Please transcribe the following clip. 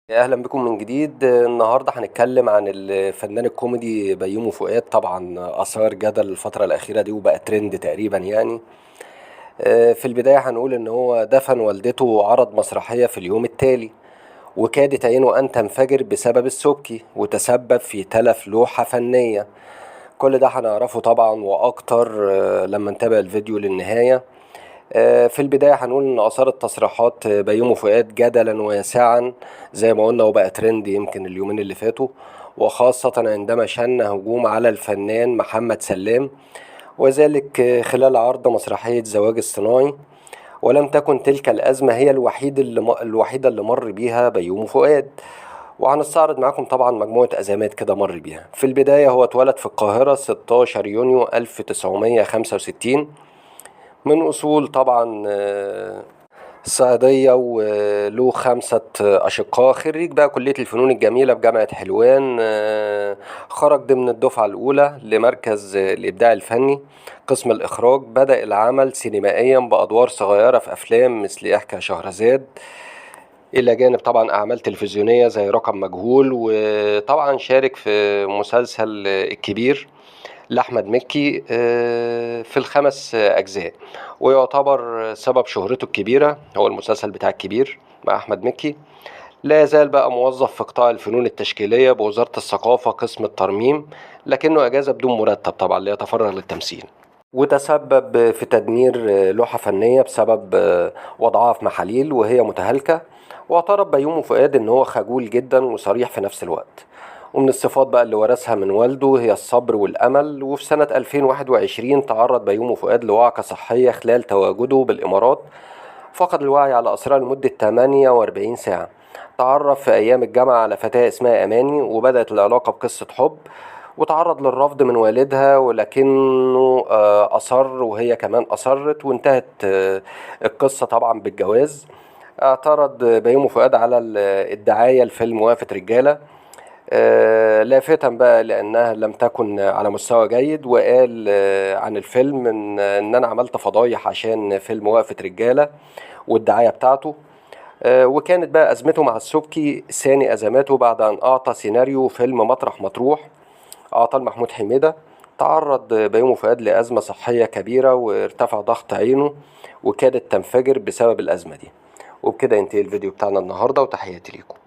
اهلا بكم من جديد. النهارده هنتكلم عن الفنان الكوميدي بيومي فؤاد. طبعا اثار جدل الفتره الاخيره دي وبقى ترند تقريبا يعني. في البدايه هنقول ان هو دفن والدته وعرض مسرحيه في اليوم التالي، وكادت عينه ان تنفجر بسبب السبكي وتسبب في تلف لوحه فنيه. كل ده هنعرفه طبعا واكتر لما نتابع الفيديو للنهايه. في البداية هنقول إن أثارت تصريحات بيومي فؤاد جدلا واسعا زي ما قلنا، وبقى ترند يمكن اليومين اللي فاتوا، وخاصة عندما شن هجوم على الفنان محمد سلام، وذلك خلال عرض مسرحية زواج اصطناعي. ولم تكن تلك الأزمة هي الوحيدة اللي مر بيها بيومي فؤاد، وهنستعرض معاكم طبعا مجموعة أزمات كده مر بيها. في البداية هو اتولد في القاهرة 16 يونيو 1965 من أصول طبعا صعيدية، وله 5 أشقاء. خريج بقى كلية الفنون الجميلة بجامعة حلوان. خرج ضمن الدفعة الأولى لمركز الإبداع الفني قسم الإخراج. بدأ العمل سينمائيا بأدوار صغيرة في أفلام مثل يحكى شهرزاد، إلى جانب طبعا أعمال تلفزيونية زي رقم مجهول. وطبعا شارك في مسلسل الكبير لأحمد مكي في ال5 أجزاء، ويعتبر سبب شهرته الكبيرة هو المسلسل بتاع الكبير مع أحمد مكي. لا يزال بقى موظف في قطاع الفنون التشكيلية بوزارة الثقافة قسم الترميم، لكنه أجازة بدون مرتب طبعا ليتفرغ للتمثيل. وتسبب في تدمير لوحة فنية بسبب وضعها في محاليل وهي متهالكة. واعترف بيومي فؤاد إن هو خجول جدا وصريح في نفس الوقت. ومن الصفات بقى اللي ورثها من والده هي الصبر والأمل. وفي سنة 2021 تعرض بيومي فؤاد لوعكة صحية خلال تواجده بالإمارات. فقد الوعي على أسرار لمدة 48 ساعة. تعرف في أيام الجامعة على فتاة اسمها أماني، وبدأت العلاقة بقصة حب، وتعرض للرفض من والدها، ولكنه أصر وهي كمان أصرت، وانتهت القصة طبعا بالجواز. اعترض بيومي فؤاد على الدعاية لفيلم وقفة رجالة، لافتا بقى لأنها لم تكن على مستوى جيد. وقال عن الفيلم إن أنا عملت فضايح عشان فيلم وقفة رجالة والدعاية بتاعته. وكانت بقى أزمته مع السبكي ثاني أزماته بعد أن أعطى سيناريو فيلم مطرح مطروح، أعطاه محمود حميدة. تعرض بيومي فؤاد لأزمة صحية كبيرة وارتفع ضغط عينه وكادت تنفجر بسبب الأزمة دي. وبكده ينتهي الفيديو بتاعنا النهاردة، وتحياتي ليكم.